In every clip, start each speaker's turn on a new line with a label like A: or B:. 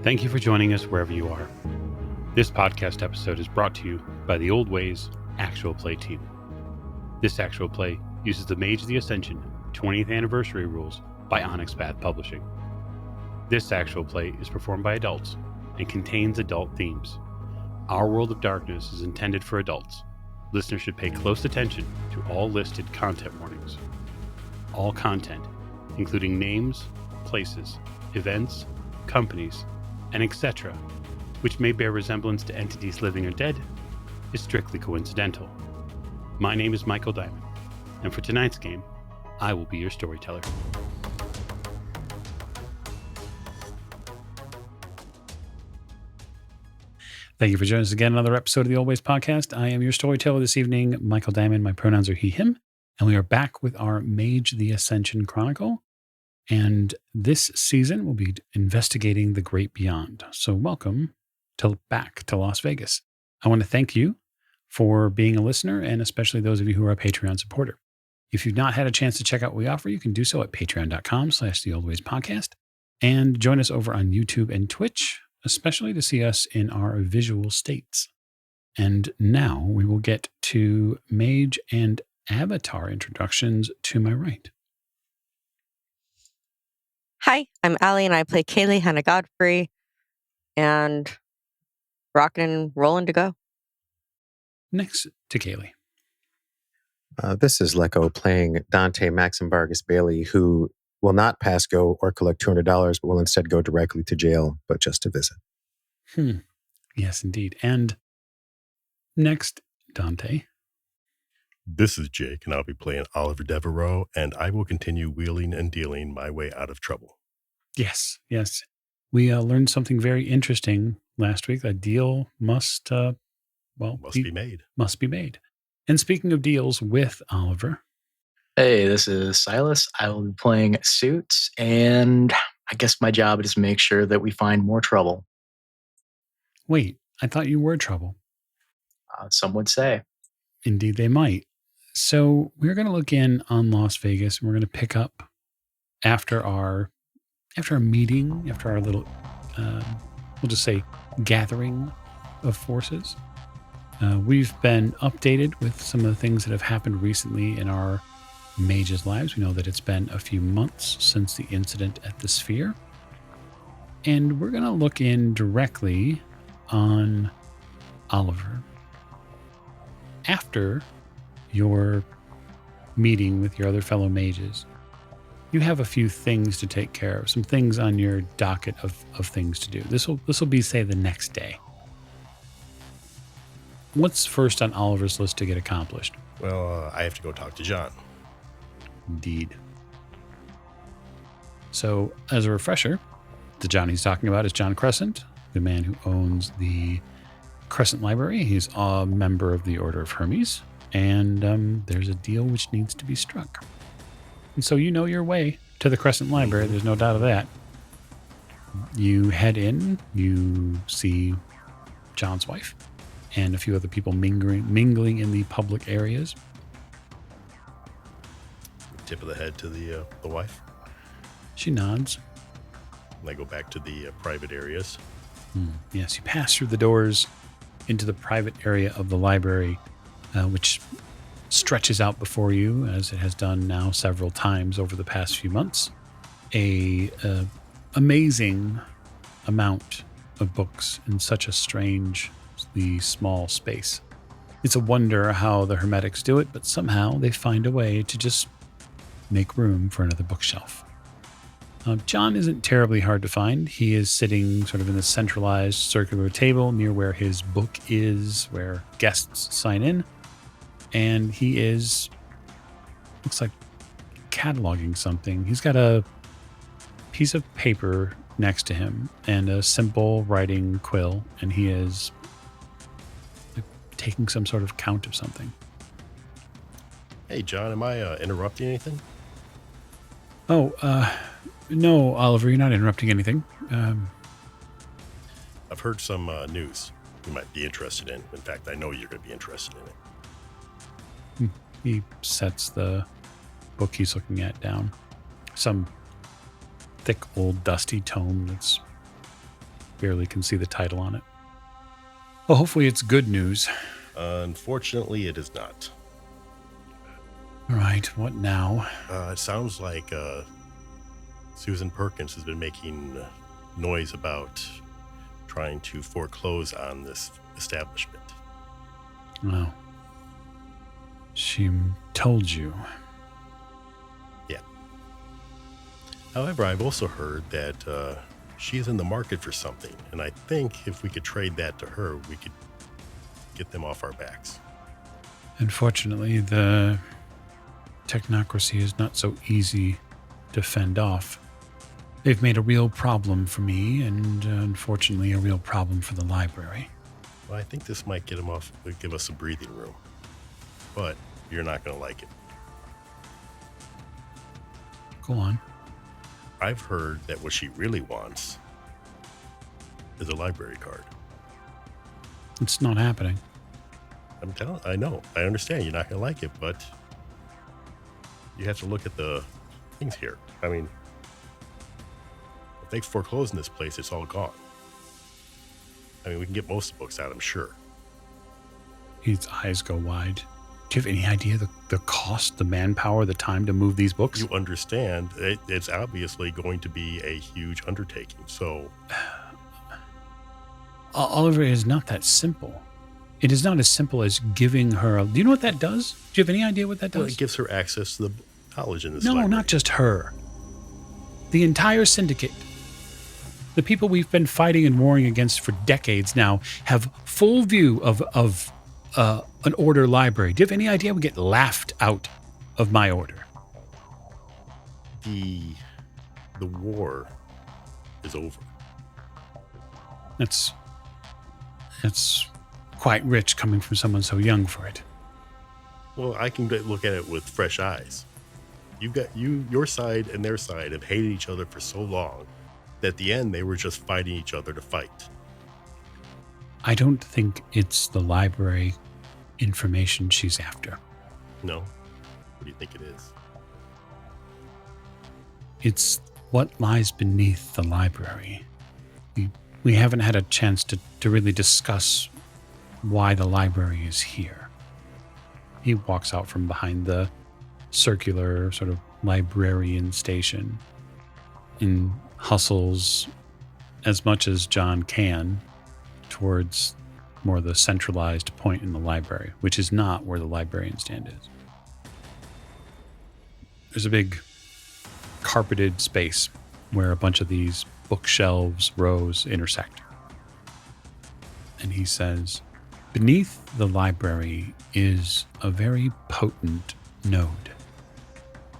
A: Thank you for joining us wherever you are. This podcast episode is brought to you by the Old Ways Actual Play team. This actual play uses the Mage the Ascension 20th Anniversary rules by Onyx Path Publishing. This actual play is performed by adults and contains adult themes. Our World of Darkness is intended for adults. Listeners should pay close attention to all listed content warnings. All content, including names, places, events, companies, and etc., which may bear resemblance to entities living or dead, is strictly coincidental. My name is Michael Diamond, and for tonight's game, I will be your storyteller. Thank you for joining us again on another episode of the Old Ways Podcast. I am your storyteller this evening, Michael Diamond. My pronouns are he, him, and we are back with our Mage the Ascension Chronicle. And this season, we'll be investigating the Great Beyond. So welcome back to Las Vegas. I want to thank you for being a listener, and especially those of you who are a Patreon supporter. If you've not had a chance to check out what we offer, you can do so at patreon.com/theoldwayspodcast, and join us over on YouTube and Twitch, especially to see us in our visual states. And now we will get to Mage and Avatar introductions to my right.
B: Hi, I'm Allie, and I play Kayleigh, Hannah Godfrey, and rocking and rolling to go.
A: Next to Kayleigh.
C: This is Lecco playing Dante Maxim Vargas Bailey, who will not pass go or collect $200, but will instead go directly to jail, but just to visit.
A: Yes, indeed. And next, Dante.
D: This is Jake, and I'll be playing Oliver Devereaux, and I will continue wheeling and dealing my way out of trouble.
A: Yes. We learned something very interesting last week. A deal must be made. Must be made. And speaking of deals with Oliver.
E: Hey, this is Silas. I will be playing Suits, and I guess my job is to make sure that we find more trouble.
A: Wait, I thought you were trouble.
E: Some would say.
A: Indeed, they might. So we're going to look in on Las Vegas, and we're going to pick up after our meeting, after our little, we'll just say, gathering of forces. We've been updated with some of the things that have happened recently in our mages' lives. We know that it's been a few months since the incident at the Sphere. And we're going to look in directly on Oliver. After your meeting with your other fellow mages, you have a few things to take care of, some things on your docket of things to do. This will be, say, the next day. What's first on Oliver's list to get accomplished?
D: Well, I have to go talk to John.
A: Indeed. So, as a refresher, the John he's talking about is John Crescent, the man who owns the Crescent Library. He's a member of the Order of Hermes, and there's a deal which needs to be struck. And so you know your way to the Crescent Library. There's no doubt of that. You head in, you see John's wife and a few other people mingling in the public areas.
D: Tip of the head to the wife.
A: She nods.
D: And I go back to the private areas.
A: Yes, you pass through the doors into the private area of the library, which stretches out before you, as it has done now several times over the past few months. A amazing amount of books in such a strangely small space. It's a wonder how the Hermetics do it, but somehow they find a way to just make room for another bookshelf. John isn't terribly hard to find. He is sitting sort of in the centralized circular table near where his book is, where guests sign in. And he looks like cataloging something. He's got a piece of paper next to him and a simple writing quill, and he is taking some sort of count of something.
D: Hey, John, am I interrupting anything?
A: No, Oliver, you're not interrupting anything.
D: I've heard some news you might be interested in. In fact, I know you're going to be interested in it.
A: He sets the book he's looking at down. Some thick, old, dusty tome that's barely can see the title on it. Well, hopefully it's good news.
D: Unfortunately, it is not.
A: All right, what now?
D: It sounds like Susan Perkins has been making noise about trying to foreclose on this establishment.
A: Well, she told you.
D: Yeah. However, I've also heard that she's in the market for something, and I think if we could trade that to her, we could get them off our backs.
A: Unfortunately, the technocracy is not so easy to fend off. They've made a real problem for me, and unfortunately, a real problem for the library.
D: Well, I think this might get them off, give us some breathing room. But you're not going to like it.
A: Go on.
D: I've heard that what she really wants is a library card.
A: It's not happening.
D: I know. I understand you're not going to like it, but you have to look at the things here. I mean, if they foreclose in this place, it's all gone. I mean, we can get most of the books out, I'm sure.
A: His eyes go wide. Do you have any idea the cost, the manpower, the time to move these books?
D: You understand it's obviously going to be a huge undertaking. So,
A: Oliver, it is not that simple. It is not as simple as giving her. Do you know what that does? Do you have any idea what that does?
D: Well, it gives her access to the knowledge in this
A: No,
D: library.
A: not just her. The entire syndicate. The people we've been fighting and warring against for decades now have full view of an order library. Do you have any idea we get laughed out of my order?
D: The war is over.
A: That's quite rich coming from someone so young for it.
D: Well, I can look at it with fresh eyes. Your side and their side have hated each other for so long that at the end they were just fighting each other to fight.
A: I don't think it's the library information she's after.
D: No? What do you think it is?
A: It's what lies beneath the library. We haven't had a chance to really discuss why the library is here. He walks out from behind the circular sort of librarian station and hustles as much as John can towards more the centralized point in the library, which is not where the librarian stand is. There's a big carpeted space where a bunch of these bookshelves, rows intersect. And he says, beneath the library is a very potent node.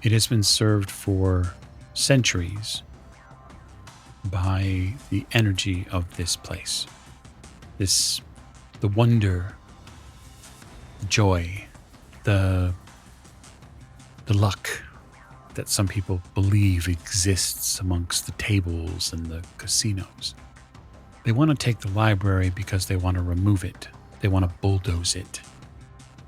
A: It has been served for centuries by the energy of this place. The wonder, the joy, the luck that some people believe exists amongst the tables and the casinos. They want to take the library because they want to remove it. They want to bulldoze it.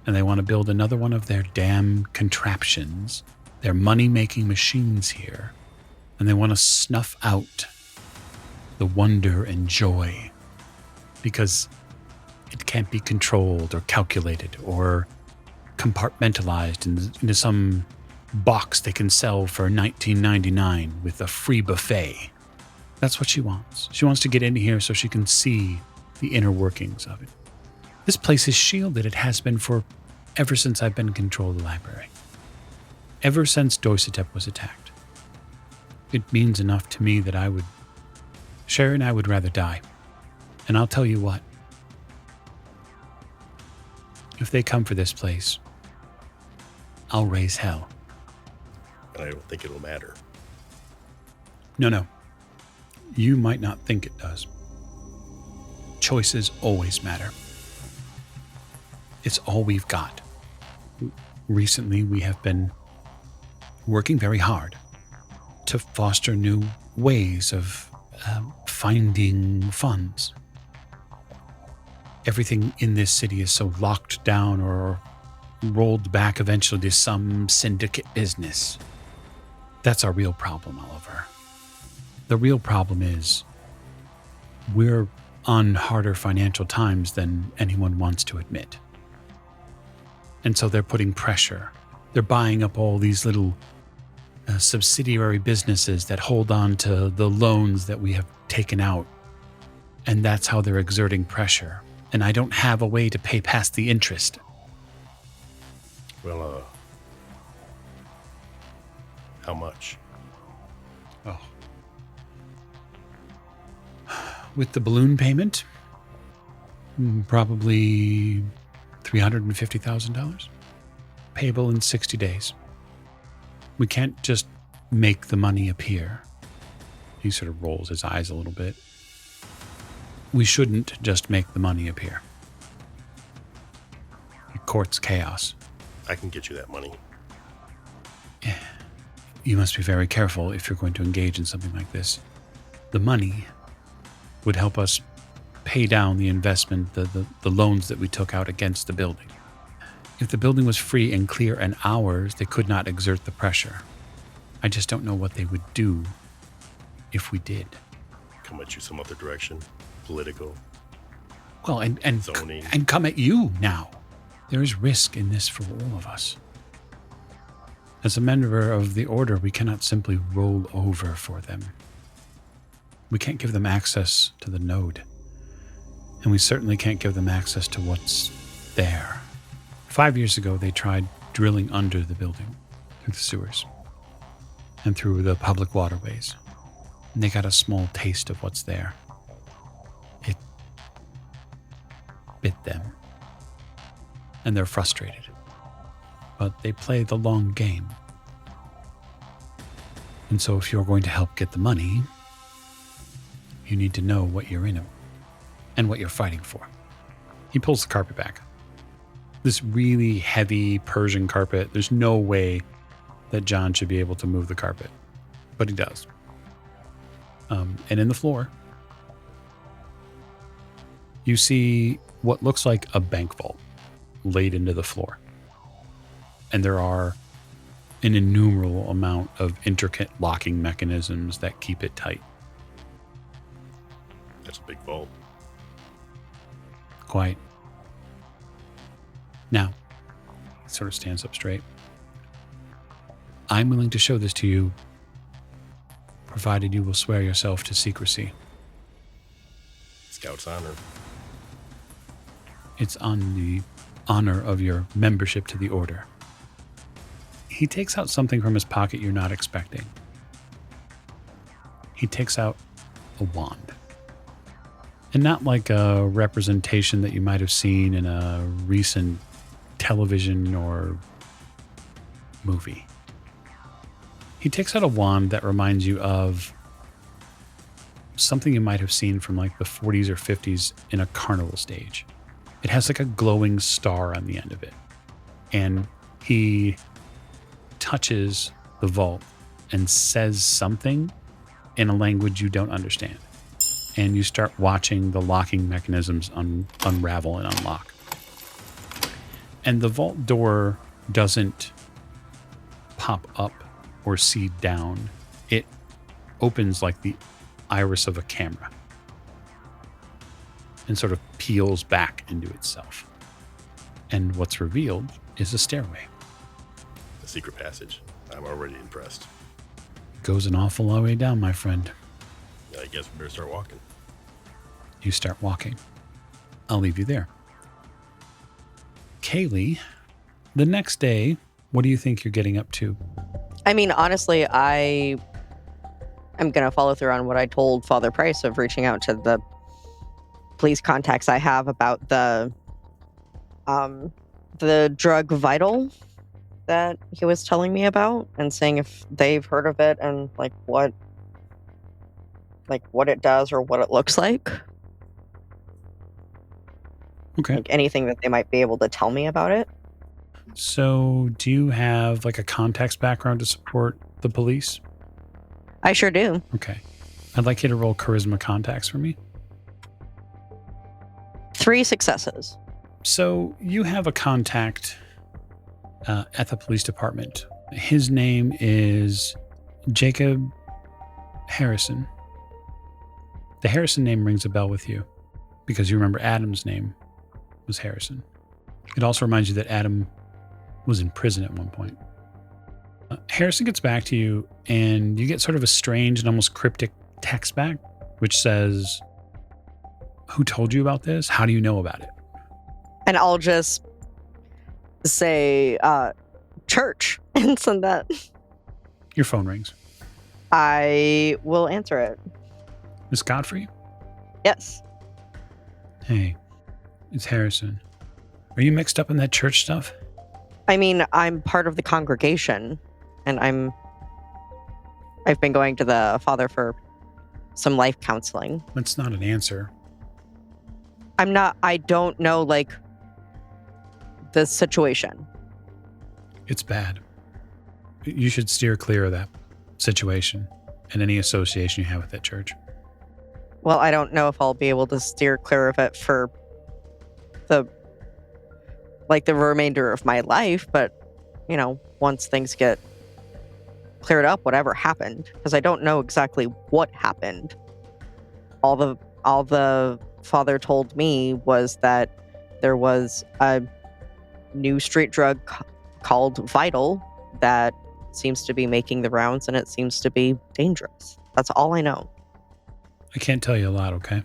A: And they want to build another one of their damn contraptions, their money-making machines here. And they want to snuff out the wonder and joy because it can't be controlled or calculated or compartmentalized into some box they can sell for $19.99 with a free buffet. That's what she wants. She wants to get in here so she can see the inner workings of it. This place is shielded. It has been for ever since I've been in control of the library. Ever since Dorsotep was attacked. It means enough to me that Sherry and I would rather die. And I'll tell you what. If they come for this place, I'll raise hell.
D: And I don't think it'll matter.
A: No. You might not think it does. Choices always matter. It's all we've got. Recently, we have been working very hard to foster new ways of finding funds. Everything in this city is so locked down or rolled back eventually to some syndicate business. That's our real problem, Oliver. The real problem is we're on harder financial times than anyone wants to admit. And so they're putting pressure. They're buying up all these little subsidiary businesses that hold on to the loans that we have taken out. And that's how they're exerting pressure. And I don't have a way to pay past the interest.
D: Well, how much?
A: Oh. With the balloon payment, probably $350,000. Payable in 60 days. We can't just make the money appear. He sort of rolls his eyes a little bit. We shouldn't just make the money appear. It courts chaos.
D: I can get you that money.
A: You must be very careful if you're going to engage in something like this. The money would help us pay down the investment, the loans that we took out against the building. If the building was free and clear and ours, they could not exert the pressure. I just don't know what they would do if we did.
D: Come at you some other direction. Political.
A: Well, and
D: zoning.
A: And come at you now. There is risk in this for all of us. As a member of the Order, we cannot simply roll over for them. We can't give them access to the node. And we certainly can't give them access to what's there. 5 years ago, they tried drilling under the building, through the sewers, and through the public waterways. And they got a small taste of what's there. It bit them. And they're frustrated. But they play the long game. And so if you're going to help get the money, you need to know what you're in and what you're fighting for. He pulls the carpet back. This really heavy Persian carpet, there's no way that John should be able to move the carpet. But he does. And in the floor, you see what looks like a bank vault laid into the floor. And there are an innumerable amount of intricate locking mechanisms that keep it tight.
D: That's a big vault.
A: Quite. Now, he sort of stands up straight. I'm willing to show this to you, provided you will swear yourself to secrecy.
D: Scout's honor.
A: It's on the honor of your membership to the Order. He takes out something from his pocket you're not expecting. He takes out a wand. And not like a representation that you might have seen in a recent television or movie. He takes out a wand that reminds you of something you might have seen from like the 40s or 50s in a carnival stage. It has like a glowing star on the end of it. And he touches the vault and says something in a language you don't understand. And you start watching the locking mechanisms unravel and unlock. And the vault door doesn't pop up or seed down. It opens like the iris of a camera and sort of peels back into itself. And what's revealed is a stairway.
D: A secret passage. I'm already impressed.
A: Goes an awful long way down, my friend.
D: I guess we better start walking.
A: You start walking. I'll leave you there. Kayleigh, the next day, what do you think you're getting up to?
B: I mean, honestly, I am going to follow through on what I told Father Price of reaching out to the police contacts I have about the drug Vital that he was telling me about, and seeing if they've heard of it and what it does or what it looks like.
A: Okay.
B: Like anything that they might be able to tell me about it.
A: So do you have like a context background to support the police?
B: I sure do.
A: Okay. I'd like you to roll charisma contacts for me.
B: 3 successes.
A: So you have a contact at the police department. His name is Jacob Harrison. The Harrison name rings a bell with you because you remember Adam's name was Harrison. It also reminds you that Adam was in prison at one point. Harrison gets back to you, and you get sort of a strange and almost cryptic text back, which says, "Who told you about this? How do you know about it?"
B: And I'll just say, church, and send that.
A: Your phone rings.
B: I will answer it.
A: Miss Godfrey?
B: Yes.
A: Hey, it's Harrison. Are you mixed up in that church stuff?
B: I mean, I'm part of the congregation, and I've been going to the father for some life counseling.
A: That's not an answer.
B: I don't know, like, the situation.
A: It's bad. You should steer clear of that situation and any association you have with that church.
B: Well, I don't know if I'll be able to steer clear of it for the remainder of my life, but, once things get cleared up, whatever happened, because I don't know exactly what happened. All the father told me was that there was a new street drug called Vital that seems to be making the rounds, and it seems to be dangerous. That's all I know.
A: I can't tell you a lot, okay?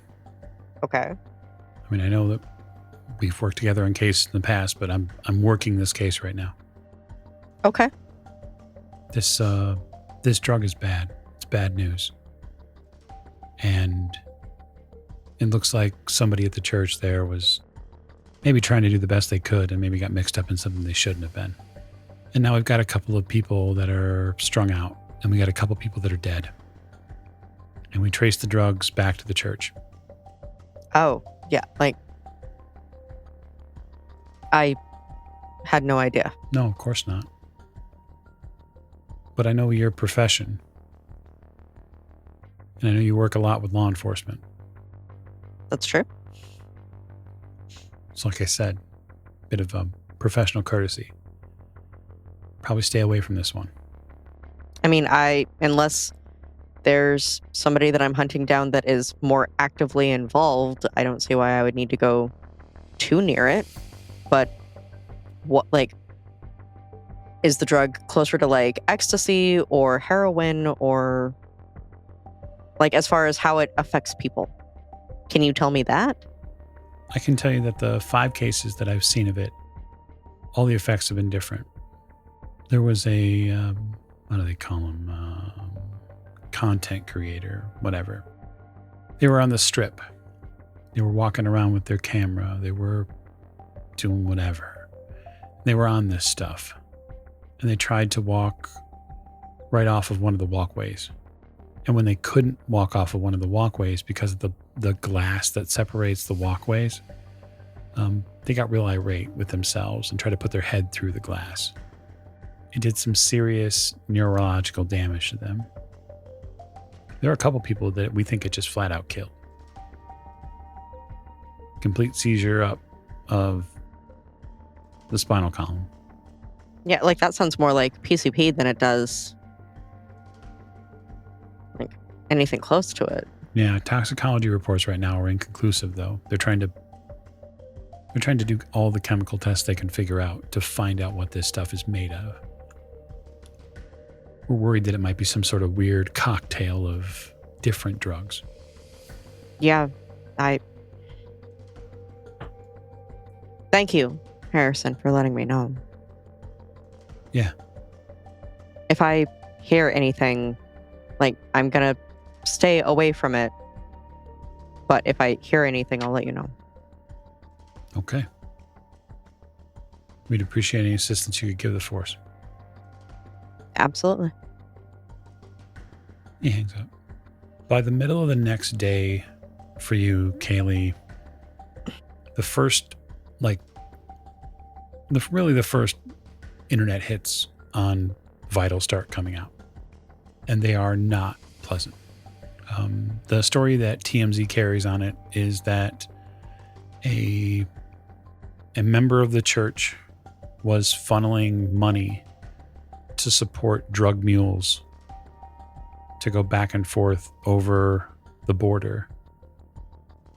B: Okay.
A: I mean, I know that we've worked together on cases in the past, but I'm working this case right now.
B: Okay.
A: This drug is bad. It's bad news. And it looks like somebody at the church there was maybe trying to do the best they could and maybe got mixed up in something they shouldn't have been. And now we've got a couple of people that are strung out, and we got a couple people that are dead. And we traced the drugs back to the church.
B: Oh, yeah. I had no idea.
A: No, of course not. But I know your profession. And I know you work a lot with law enforcement.
B: That's true.
A: So like I said, a bit of professional courtesy. Probably stay away from this one.
B: I mean, unless there's somebody that I'm hunting down that is more actively involved, I don't see why I would need to go too near it. But what, is the drug closer to ecstasy or heroin, or as far as how it affects people? Can you tell me that?
A: I can tell you that the 5 cases that I've seen of it, all the effects have been different. There was a, what do they call them? Content creator, whatever. They were on the strip. They were walking around with their camera. They were doing whatever. They were on this stuff. And they tried to walk right off of one of the walkways. And when they couldn't walk off of one of the walkways because of the glass that separates the walkways, they got real irate with themselves and tried to put their head through the glass. It did some serious neurological damage to them. There are a couple people that we think it just flat out killed. Complete seizure up of the spinal column.
B: Yeah, that sounds more like PCP than it does anything close to it.
A: Yeah, toxicology reports right now are inconclusive, though. They're trying to do all the chemical tests they can figure out to find out what this stuff is made of. We're worried that it might be some sort of weird cocktail of different drugs.
B: Yeah, thank you, Harrison, for letting me know.
A: Yeah.
B: If I hear anything, I'm gonna stay away from it. But if I hear anything, I'll let you know.
A: Okay. We'd appreciate any assistance you could give the force.
B: Absolutely.
A: He hangs up. By the middle of the next day for you, Kayleigh, the first internet hits on Vital start coming out. And they are not pleasant. The story that TMZ carries on it is that a member of the church was funneling money to support drug mules to go back and forth over the border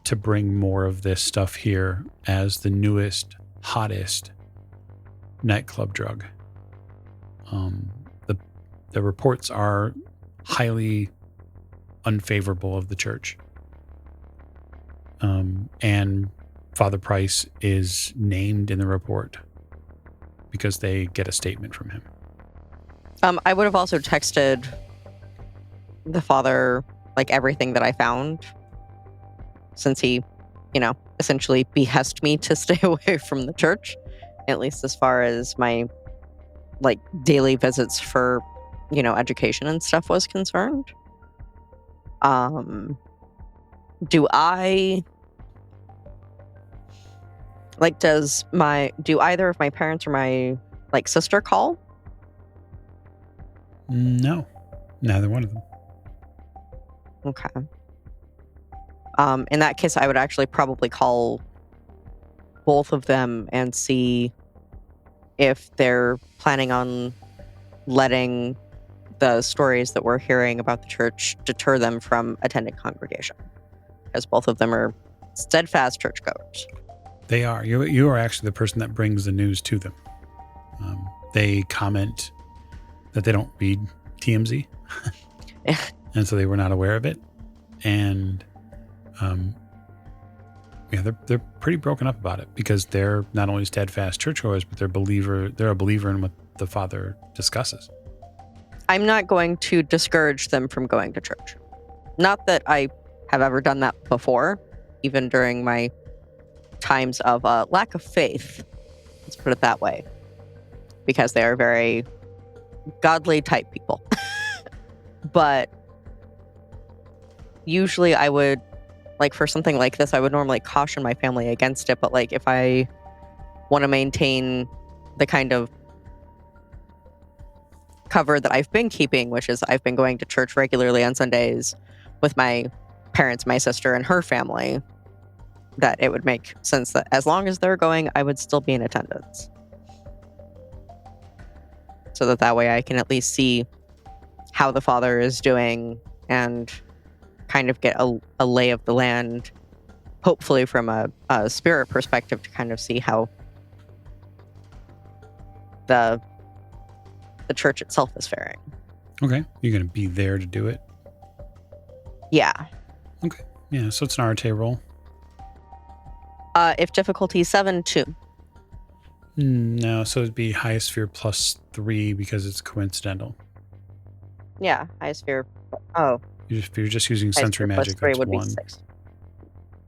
A: to bring more of this stuff here as the newest, hottest nightclub drug. The reports are highly unfavorable of the church. And Father Price is named in the report because they get a statement from him.
B: I would have also texted the father, like, everything that I found, since he, essentially behest me to stay away from the church, at least as far as my, like, daily visits for, education and stuff was concerned. Do I, like, do either of my parents or my, like, sister call?
A: No, neither one of them.
B: Okay. In that case, I would actually probably call both of them and see if they're planning on letting the stories that we're hearing about the church deter them from attending congregation, because both of them are steadfast churchgoers.
A: They are. You are actually the person that brings the news to them. They comment that they don't read TMZ, and so they were not aware of it. And they're pretty broken up about it because they're not only steadfast churchgoers, but they're a believer in what the father discusses.
B: I'm not going to discourage them from going to church. Not that I have ever done that before, even during my times of lack of faith. Let's put it that way. Because they are very godly type people. But usually I would, like, for something like this, I would normally caution my family against it. But, like, if I want to maintain the kind of cover that I've been keeping, which is I've been going to church regularly on Sundays with my parents, my sister, and her family, that it would make sense that as long as they're going, I would still be in attendance. So that way I can at least see how the father is doing and kind of get a lay of the land, hopefully from a spirit perspective, to kind of see how the church itself is faring.
A: Okay. You're going to be there to do it?
B: Yeah.
A: Okay. Yeah, so it's an Arte roll.
B: If difficulty 7, 2.
A: No, so it'd be highest fear +3 because it's coincidental.
B: Yeah, highest fear. Oh.
A: If you're just using
B: highest
A: sensory
B: fear
A: magic,
B: +3
A: that's
B: would
A: 1.
B: be 6.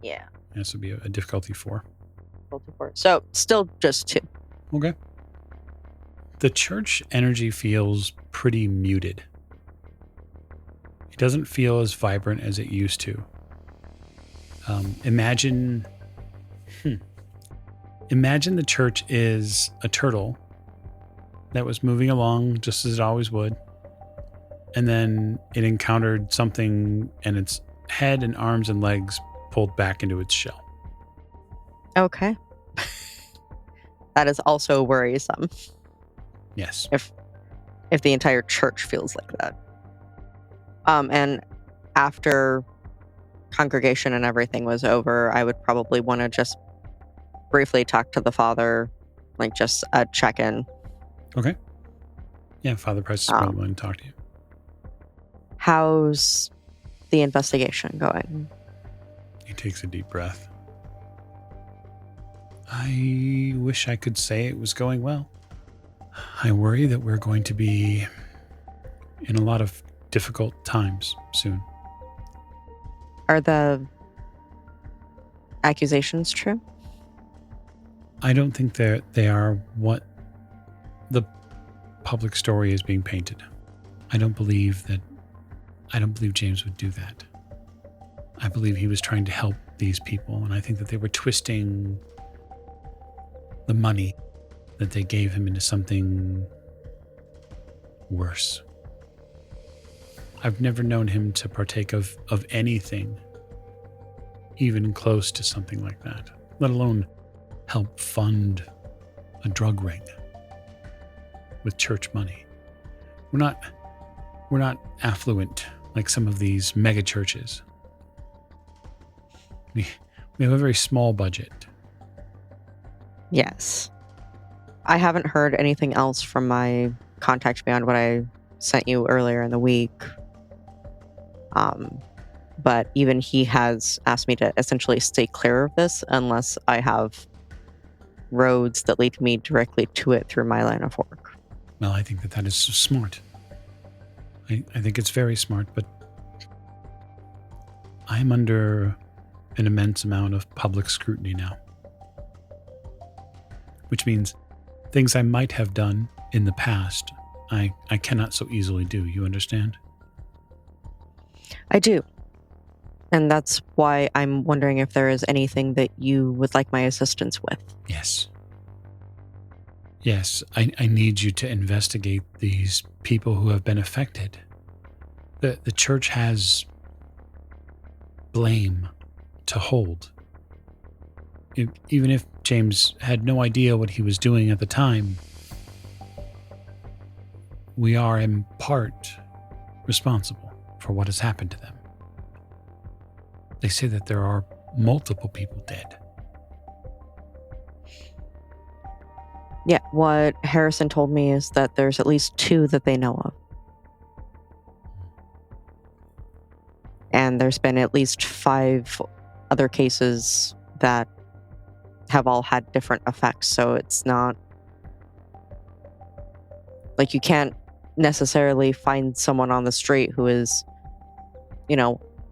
B: Yeah.
A: This would be a difficulty 4.
B: Difficulty 4. So still just 2.
A: Okay. The church energy feels pretty muted. It doesn't feel as vibrant as it used to. Imagine the church is a turtle that was moving along just as it always would. And then it encountered something and its head and arms and legs pulled back into its shell.
B: Okay. That is also worrisome.
A: Yes.
B: If the entire church feels like that. And after congregation and everything was over, I would probably want to just briefly talk to the father, like just a check-in.
A: Okay. Yeah, Father Price is more than willing to talk to you.
B: How's the investigation going?
A: He takes a deep breath. I wish I could say it was going well. I worry that we're going to be in a lot of difficult times soon.
B: Are the accusations true?
A: I don't think they are what the public story is being painted. I don't believe James would do that. I believe he was trying to help these people, and I think that they were twisting the money that they gave him into something worse. I've never known him to partake of anything even close to something like that, let alone help fund a drug ring with church money. We're not affluent like some of these mega churches. We have a very small budget.
B: Yes. I haven't heard anything else from my contact beyond what I sent you earlier in the week. But even he has asked me to essentially stay clear of this unless I have roads that lead me directly to it through my line of work.
A: Well, I think that is smart. I think it's very smart, but I'm under an immense amount of public scrutiny now. Which means things I might have done in the past, I cannot so easily do. You understand?
B: I do. And that's why I'm wondering if there is anything that you would like my assistance with.
A: Yes. Yes, I need you to investigate these people who have been affected. The church has blame to hold. Even if James had no idea what he was doing at the time, we are in part responsible for what has happened to them. They say that there are multiple people dead.
B: Yeah, what Harrison told me is that there's at least 2 that they know of. And there's been at least 5 other cases that have all had different effects. So it's not like you can't necessarily find someone on the street who is,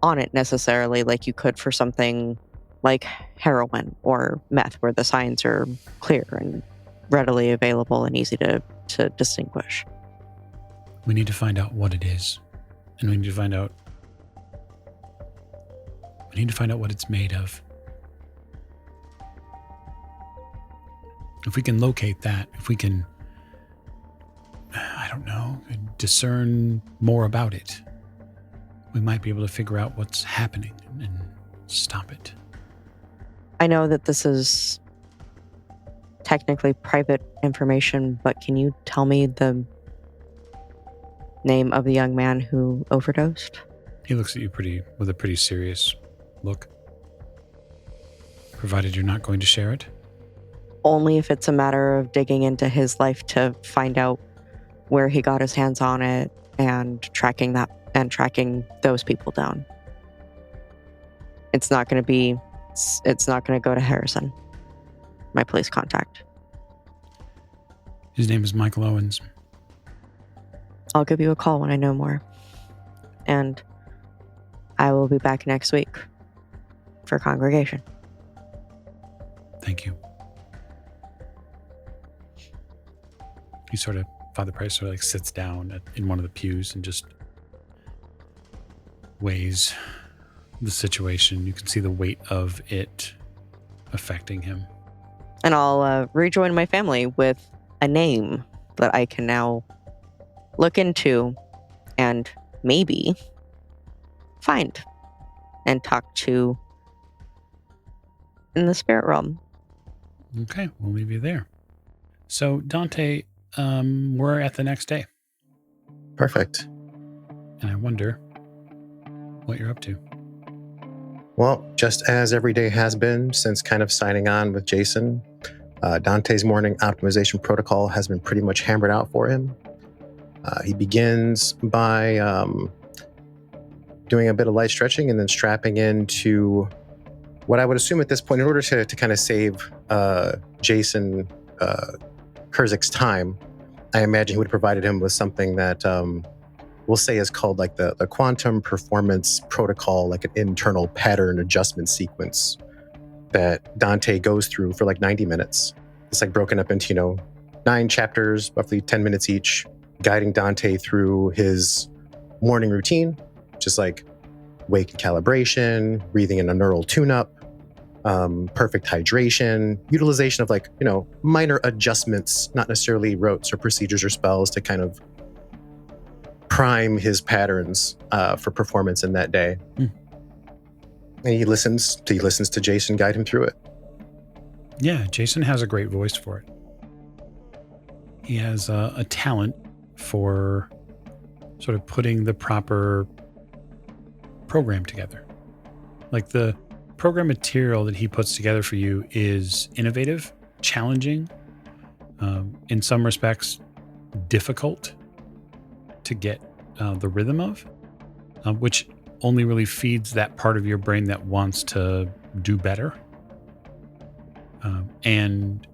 B: on it necessarily like you could for something like heroin or meth, where the signs are clear and readily available and easy to distinguish.
A: We need to find out what it is. And we need to find out what it's made of. If we can locate that, if we can, discern more about it, we might be able to figure out what's happening and stop it.
B: I know that this is technically private information, but can you tell me the name of the young man who overdosed?
A: He looks at you with a pretty serious look. Provided you're not going to share it?
B: Only if it's a matter of digging into his life to find out where he got his hands on it and tracking those people down. It's not going to go to Harrison, my police contact.
A: His name is Michael Owens.
B: I'll give you a call when I know more. And I will be back next week for congregation.
A: Thank you. Father Price sort of sits down in one of the pews and just weighs the situation. You can see the weight of it affecting him.
B: And I'll rejoin my family with a name that I can now look into and maybe find and talk to in the spirit realm.
A: Okay, we'll leave you there. So, Dante, we're at the next day.
C: Perfect.
A: And I wonder what you're up to.
C: Well, just as every day has been since kind of signing on with Jason, Dante's morning optimization protocol has been pretty much hammered out for him. He begins by doing a bit of light stretching and then strapping into what I would assume at this point, in order to kind of save Jason Kurzik's time, I imagine he would have provided him with something that we'll say is called the quantum performance protocol, like an internal pattern adjustment sequence that Dante goes through for 90 minutes. It's broken up into, 9 chapters, roughly 10 minutes each, guiding Dante through his morning routine, just wake and calibration, breathing in a neural tune-up, perfect hydration, utilization of minor adjustments, not necessarily rotes or procedures or spells, to kind of prime his patterns for performance in that day. And he listens to Jason guide him through it.
A: Yeah, Jason has a great voice for it. He has a talent for sort of putting the proper program together. The program material that he puts together for you is innovative, challenging, in some respects, difficult to get the rhythm of, which only really feeds that part of your brain that wants to do better. And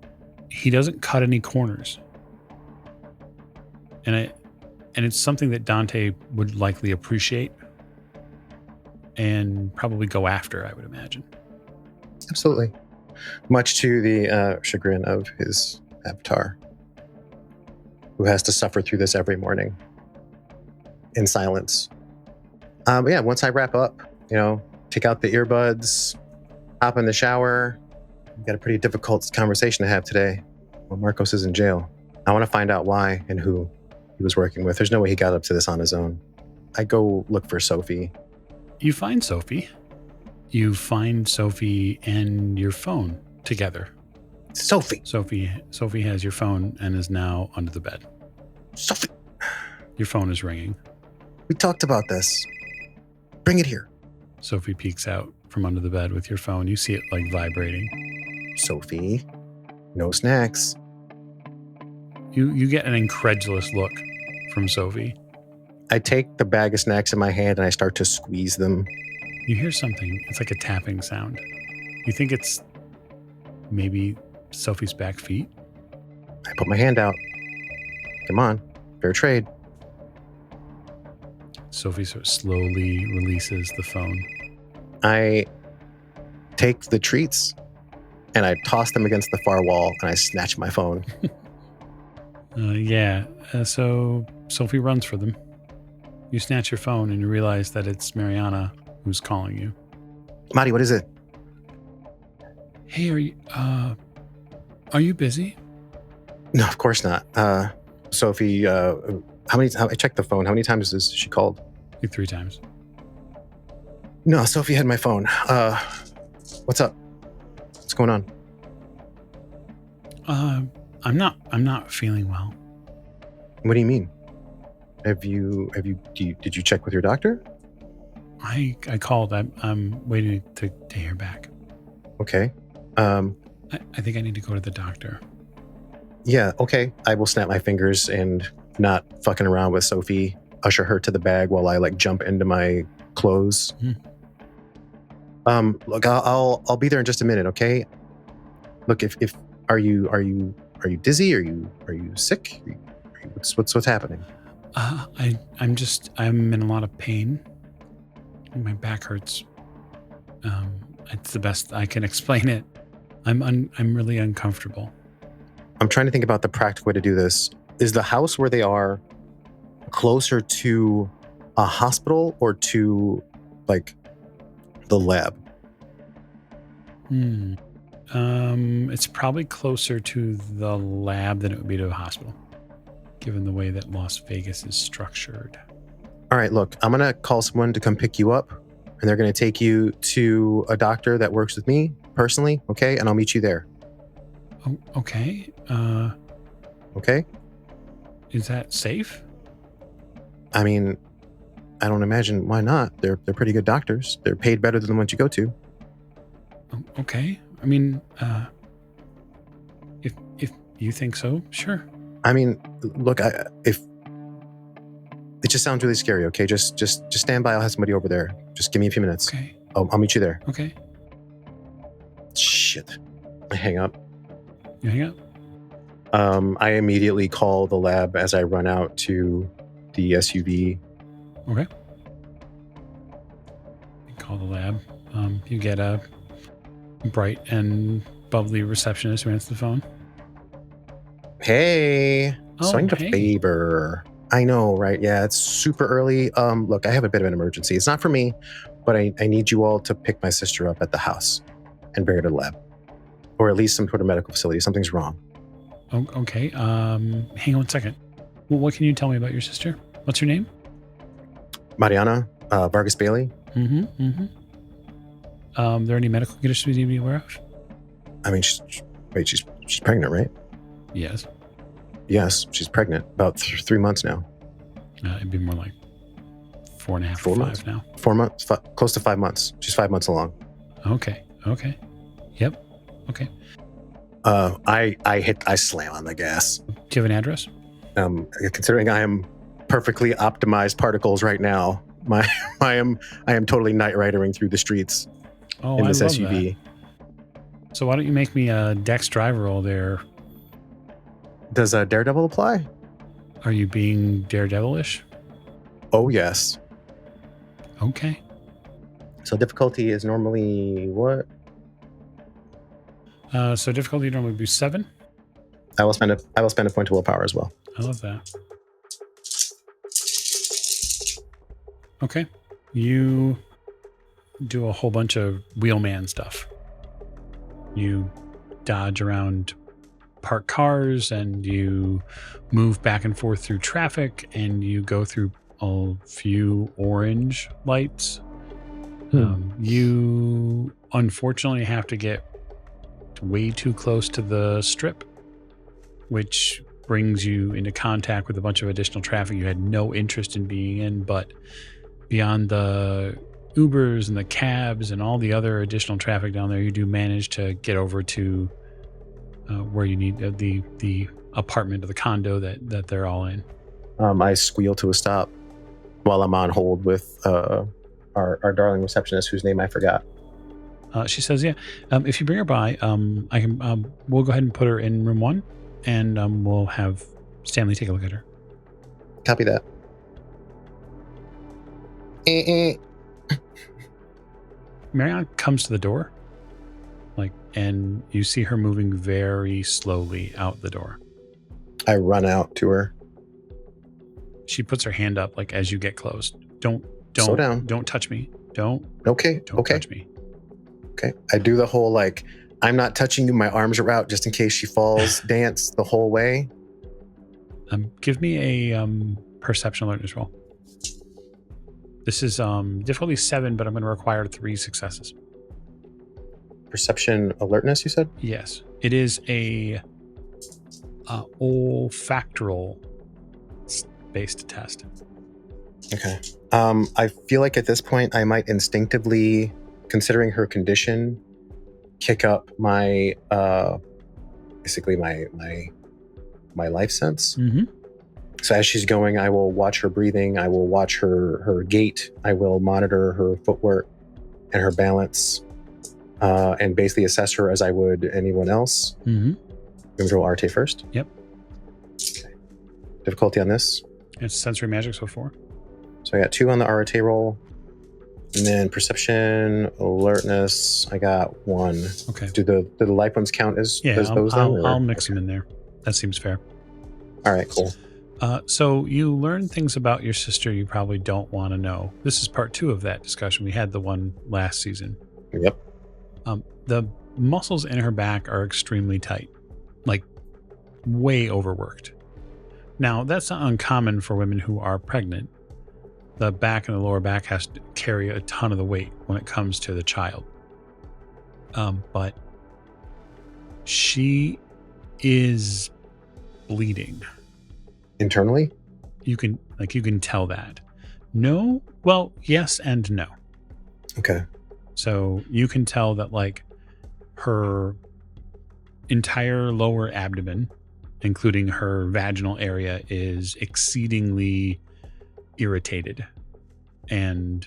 A: he doesn't cut any corners. And it's something that Dante would likely appreciate and probably go after, I would imagine.
C: Absolutely. Much to the chagrin of his avatar, who has to suffer through this every morning in silence. Yeah, once I wrap up, take out the earbuds, hop in the shower. We've got a pretty difficult conversation to have today. Well, Marcos is in jail. I want to find out why and who he was working with. There's no way he got up to this on his own. I go look for Sophie.
A: You find Sophie. You find Sophie and your phone together.
C: Sophie!
A: Sophie has your phone and is now under the bed.
C: Sophie!
A: Your phone is ringing.
C: We talked about this. Bring it here.
A: Sophie peeks out from under the bed with your phone. You see it like vibrating.
C: Sophie, no snacks.
A: You get an incredulous look from Sophie.
C: I take the bag of snacks in my hand and I start to squeeze them.
A: You hear something. It's like a tapping sound. You think it's maybe Sophie's back feet?
C: I put my hand out. Come on, fair trade.
A: Sophie sort of slowly releases the phone.
C: I take the treats and I toss them against the far wall and I snatch my phone.
A: So Sophie runs for them. You snatch your phone and you realize that it's Mariana who's calling you.
C: Mari, what is it?
A: Hey, are you busy?
C: No, of course not. Sophie, I checked the phone. How many times has she called?
A: Like 3 times.
C: No, Sophie had my phone. What's up? What's going on?
A: I'm not feeling well.
C: What do you mean? Did you check with your doctor?
A: I called. I'm waiting to hear back.
C: Okay.
A: I think I need to go to the doctor.
C: Yeah, okay. I will snap my fingers and not fucking around with Sophie, usher her to the bag while I jump into my clothes. Look, I'll be there in just a minute, okay? Look, if are you dizzy? Are you sick? What's happening?
A: I'm in a lot of pain. My back hurts. It's the best I can explain it. I'm really uncomfortable.
C: I'm trying to think about the practical way to do this. Is the house where they are closer to a hospital or to the lab?
A: It's probably closer to the lab than it would be to a hospital, given the way that Las Vegas is structured.
C: All right, look, I'm going to call someone to come pick you up, and they're going to take you to a doctor that works with me personally, okay? And I'll meet you there.
A: Oh, okay.
C: Okay?
A: Is that safe?
C: I mean, I don't imagine why not. They're pretty good doctors. They're paid better than the ones you go to.
A: Oh, okay. I mean, if you think so, sure.
C: I mean, look, if it just sounds really scary, okay? Just stand by. I'll have somebody over there. Just give me a few minutes.
A: Okay.
C: I'll meet you there.
A: Okay.
C: Shit. I hang up.
A: You hang up?
C: I immediately call the lab as I run out to the SUV.
A: Okay. You call the lab. You get a bright and bubbly receptionist who answers the phone.
C: Hey.
A: Oh,
C: So I need a
A: hey.
C: favor. I know, right? Yeah, it's super early. Look, I have a bit of an emergency. It's not for me, but I need you all to pick my sister up at the house and bring her to the lab. Or at least some sort of medical facility. Something's wrong.
A: Oh, okay. Hang on 1 second. Well, what can you tell me about your sister? What's her name?
C: Mariana Vargas Bailey.
A: Are there any medical conditions we need to be aware of?
C: I mean, she's pregnant, right?
A: Yes.
C: Yes, she's pregnant. About 3 months now.
A: It'd be more like 4.5 or
C: 4
A: 5
C: months.
A: now.
C: 4 months, close to 5 months. She's 5 months along.
A: Okay. Yep. Okay.
C: I slam on the gas.
A: Do you have an address?
C: Considering I am perfectly optimized particles right now, I am totally Knight Ridering through the streets
A: Oh,
C: in
A: I
C: this
A: love
C: SUV.
A: that. So why don't you make me a Dex drive roll there?
C: Does a Daredevil apply?
A: Are you being daredevilish?
C: Oh yes.
A: Okay.
C: So difficulty is normally what?
A: So difficulty normally would be 7.
C: I will spend a point of willpower as well.
A: I love that. Okay. You do a whole bunch of wheelman stuff. You dodge around parked cars and you move back and forth through traffic and you go through a few orange lights. You unfortunately have to get way too close to the strip, which brings you into contact with a bunch of additional traffic you had no interest in being in, but beyond the Ubers and the cabs and all the other additional traffic down there, you do manage to get over to where you need the apartment or the condo that they're all in.
C: I squeal to a stop while I'm on hold with our darling receptionist, whose name I forgot.
A: She says, "Yeah, if you bring her by, I can. We'll go ahead and put her in room 1, and we'll have Stanley take a look at her."
C: Copy that.
A: Marianne comes to the door, and you see her moving very slowly out the door.
C: I run out to her.
A: She puts her hand up, as you get close. Don't
C: Slow down.
A: Don't touch me. Don't touch me.
C: Okay. I do the whole I'm not touching you, my arms are out just in case she falls dance the whole way.
A: Give me a perception alertness roll. This is difficulty 7, but I'm going to require 3 successes.
C: Perception alertness, you said?
A: Yes. It is a olfactoral based test.
C: Okay. I feel like at this point I might instinctively, considering her condition, kick up my basically my life sense.
A: Mm-hmm.
C: So as she's going, I will watch her breathing, I will watch her gait, I will monitor her footwork and her balance, and basically assess her as I would anyone else.
A: Mm-hmm.
C: I'm going to roll Arte first.
A: Yep.
C: Okay. Difficulty on this?
A: It's sensory magic, so 4.
C: So I got 2 on the Arte roll. And then perception, alertness, I got 1.
A: Okay.
C: Do the life ones count as those?
A: I'll mix them in there. That seems fair.
C: All right, cool.
A: So you learn things about your sister you probably don't want to know. This is part 2 of that discussion. We had the one last season.
C: Yep.
A: The muscles in her back are extremely tight, way overworked. Now, that's not uncommon for women who are pregnant. The back and the lower back has to carry a ton of the weight when it comes to the child. But she is bleeding.
C: Internally?
A: You can tell that. No? Well, yes and no.
C: Okay.
A: So you can tell that her entire lower abdomen, including her vaginal area, is exceedingly irritated, and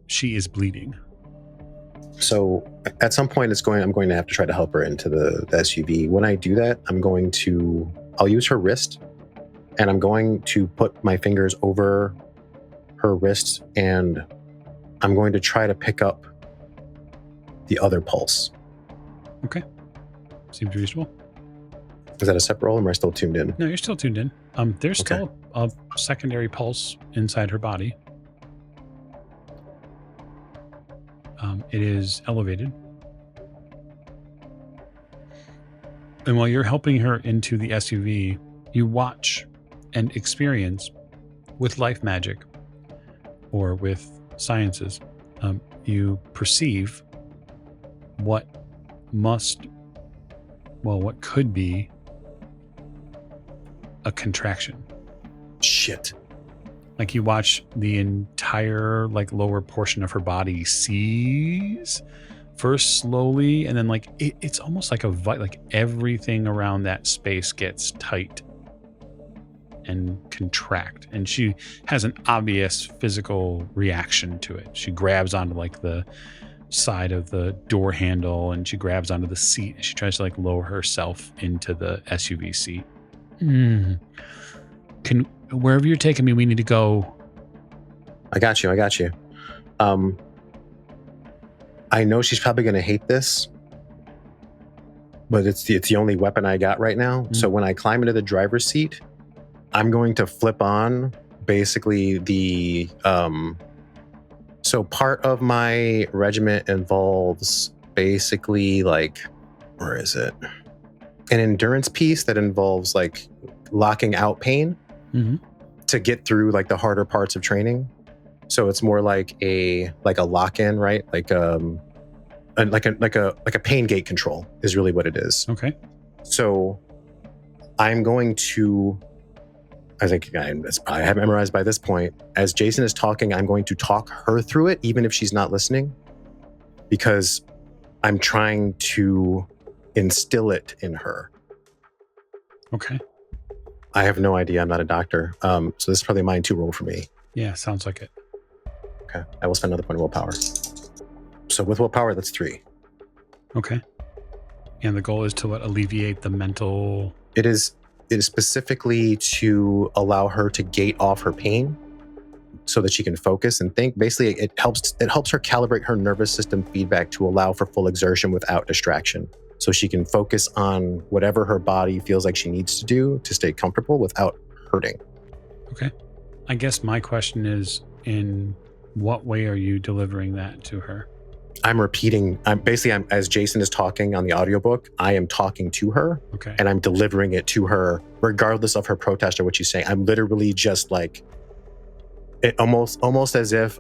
A: she is bleeding.
C: So at some point I'm going to have to try to help her into the SUV. When I do that, I'll use her wrist, and I'm going to put my fingers over her wrist, and I'm going to try to pick up the other pulse.
A: Okay. Seems reasonable.
C: Is that a separate roll, or am I still tuned in?
A: No, you're still tuned in. There's still a secondary pulse inside her body. It is elevated. And while you're helping her into the SUV, you watch and experience with life magic or with sciences. You perceive what could be a contraction.
C: Shit.
A: You watch the entire entire like lower portion of her body sees first slowly, and then like it's almost like like everything around that space gets tight and contract, and she has an obvious physical reaction to it. She grabs onto like the side of the door handle, and she grabs onto the seat, and she tries to like lower herself into the SUV seat. Wherever you're taking me, we need to go.
C: I got you. I know she's probably going to hate this, but it's the only weapon I got right now. So when I climb into the driver's seat, I'm going to flip on basically the so part of my regiment involves basically like, where is it? An endurance piece that involves like locking out pain to get through like the harder parts of training. So it's more like a lock-in, right? Like a pain gate control is really what it is.
A: Okay.
C: So I'm going to, I think I have memorized by this point. As Jason is talking, I'm going to talk her through it, even if she's not listening, because I'm trying to instill it in her.
A: Okay.
C: I have no idea. I'm not a doctor. So this is probably a mind 2 roll for me.
A: Yeah, sounds like it.
C: Okay. I will spend another point of willpower. So with willpower, that's 3.
A: Okay. And the goal is to alleviate the mental.
C: It is specifically to allow her to gate off her pain so that she can focus and think. Basically, it helps her calibrate her nervous system feedback to allow for full exertion without distraction. So she can focus on whatever her body feels like she needs to do to stay comfortable without hurting.
A: Okay. I guess my question is, in what way are you delivering that to her?
C: I'm as Jason is talking on the audiobook, I am talking to her.
A: Okay.
C: And I'm delivering it to her regardless of her protest or what she's saying. I'm literally just like, it almost as if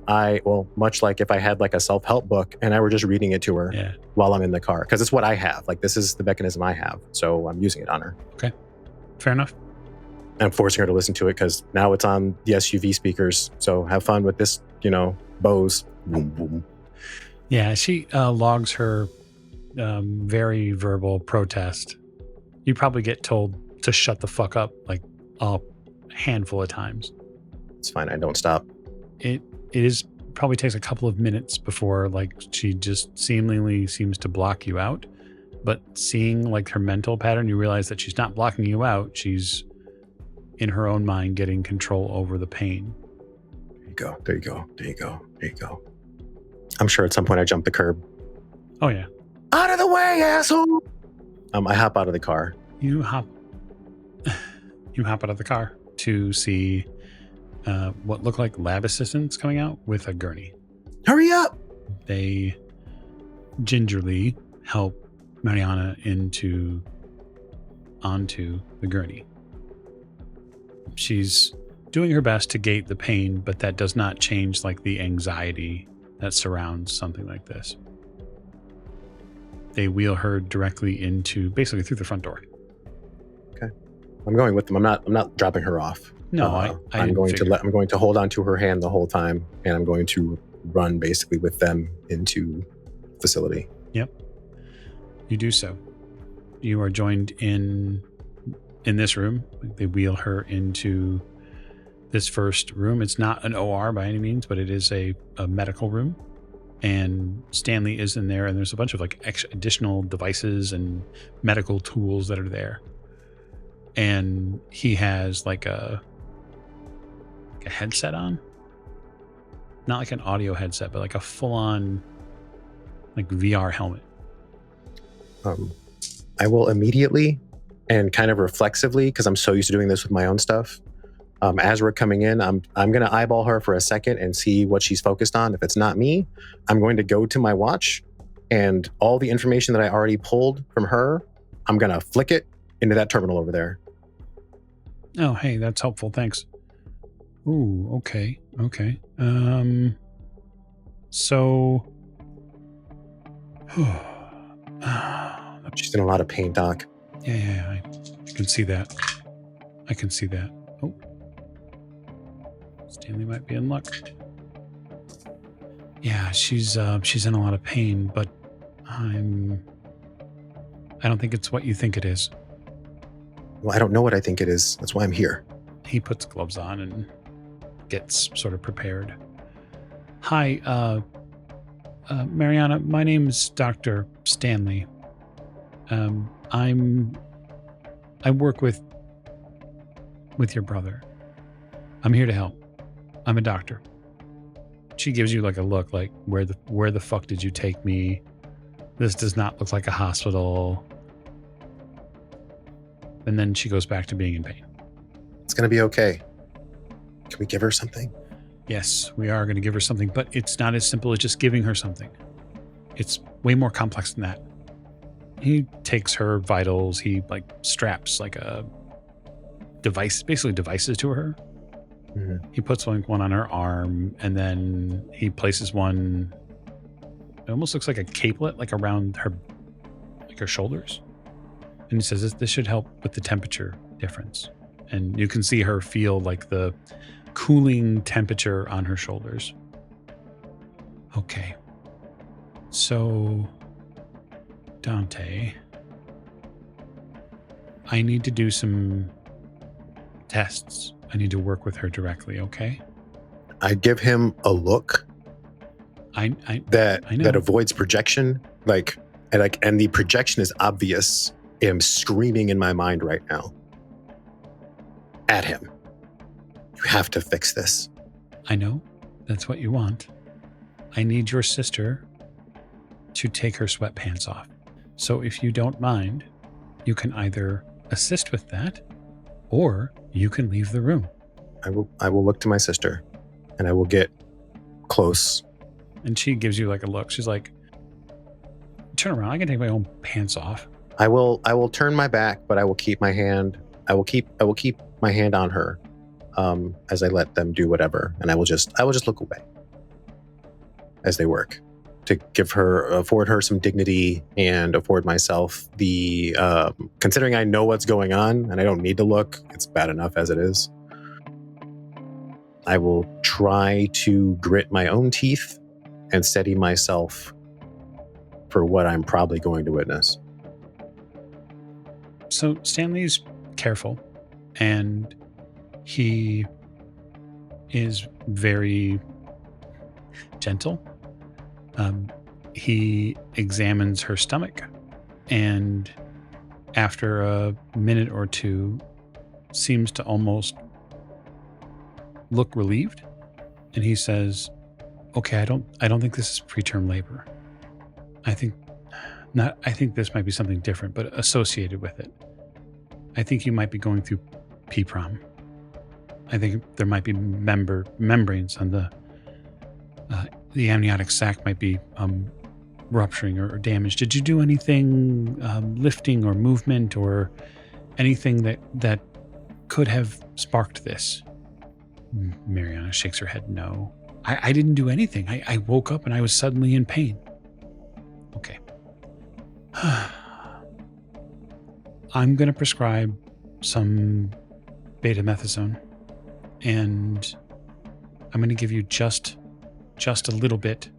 C: much like if I had like a self-help book and I were just reading it to her while I'm in the car, because it's what I have. Like, this is the mechanism I have, so I'm using it on her.
A: Okay, fair enough.
C: I'm forcing her to listen to it because now it's on the SUV speakers. So have fun with this, Bose. Boom, boom.
A: Yeah, she logs her very verbal protest. You probably get told to shut the fuck up like a handful of times.
C: It's fine. I don't stop.
A: It probably takes a couple of minutes before like she just seemingly seems to block you out. But seeing like her mental pattern, you realize that she's not blocking you out. She's in her own mind getting control over the pain.
C: There you go. I'm sure at some point I jump the curb.
A: Oh yeah.
C: Out of the way, asshole! I hop out of the car.
A: You hop out of the car to see what look like lab assistants coming out with a gurney.
C: Hurry up!
A: They gingerly help Mariana onto the gurney. She's doing her best to gate the pain, but that does not change like the anxiety that surrounds something like this. They wheel her directly basically through the front door.
C: Okay. I'm going with them. I'm not dropping her off.
A: No,
C: I'm going to hold on to her hand the whole time, and I'm going to run basically with them into facility.
A: Yep. You do so. You are joined in this room. They wheel her into this first room. It's not an OR by any means, but it is a medical room. And Stanley is in there, and there's a bunch of like additional devices and medical tools that are there. And he has like a headset on. Not like an audio headset, but like a full-on like VR helmet.
C: I will immediately and kind of reflexively, because I'm so used to doing this with my own stuff, as we're coming in, I'm going to eyeball her for a second and see what she's focused on. If it's not me, I'm going to go to my watch, and all the information that I already pulled from her, I'm going to flick it into that terminal over there.
A: Oh, hey, that's helpful. Thanks. Ooh, okay. So...
C: She's in a lot of pain, Doc.
A: Yeah, I can see that. Oh. Stanley might be in luck. Yeah, she's in a lot of pain, but I don't think it's what you think it is.
C: Well, I don't know what I think it is. That's why I'm here.
A: He puts gloves on and gets sort of prepared. Hi, Mariana, my name's Dr. Stanley. I work with your brother. I'm here to help. I'm a doctor. She gives you like a look like, where the fuck did you take me? This does not look like a hospital. And then she goes back to being in pain.
C: It's going to be okay. Can we give her something?
A: Yes, we are going to give her something, but it's not as simple as just giving her something. It's way more complex than that. He takes her vitals. He like straps like a device, basically devices to her.
C: Mm-hmm.
A: He puts one on her arm, and then he places one. It almost looks like a capelet, like around her, like her shoulders. And he says this should help with the temperature difference. And you can see her feel like the cooling temperature on her shoulders. Okay. So, Dante, I need to do some tests. I need to work with her directly, okay?
C: I give him a look
A: I
C: that
A: know.
C: avoids projection, and the projection is obvious. I'm screaming in my mind right now at him. You have to fix this.
A: I know. That's what you want. I need your sister to take her sweatpants off. So if you don't mind, you can either assist with that, or you can leave the room.
C: I will look to my sister, and I will get close.
A: And she gives you like a look. She's like, turn around. I can take my own pants off.
C: I will turn my back, but I will keep my hand. I will keep my hand on her, as I let them do whatever, and I will just look away as they work, to afford her some dignity and afford myself the, considering I know what's going on and I don't need to look, it's bad enough as it is. I will try to grit my own teeth and steady myself for what I'm probably going to witness.
A: So Stanley's careful, and he is very gentle. He examines her stomach, and after a minute or two seems to almost look relieved, and he says, okay, I don't think this is preterm labor. I think this might be something different, but associated with it. I think you might be going through PPROM. I think there might be membranes on the amniotic sac might be rupturing or damaged. Did you do anything lifting or movement or anything that could have sparked this? Mariana shakes her head no. I didn't do anything. I woke up and I was suddenly in pain. Okay. I'm going to prescribe some betamethasone, and I'm going to give you just a little bit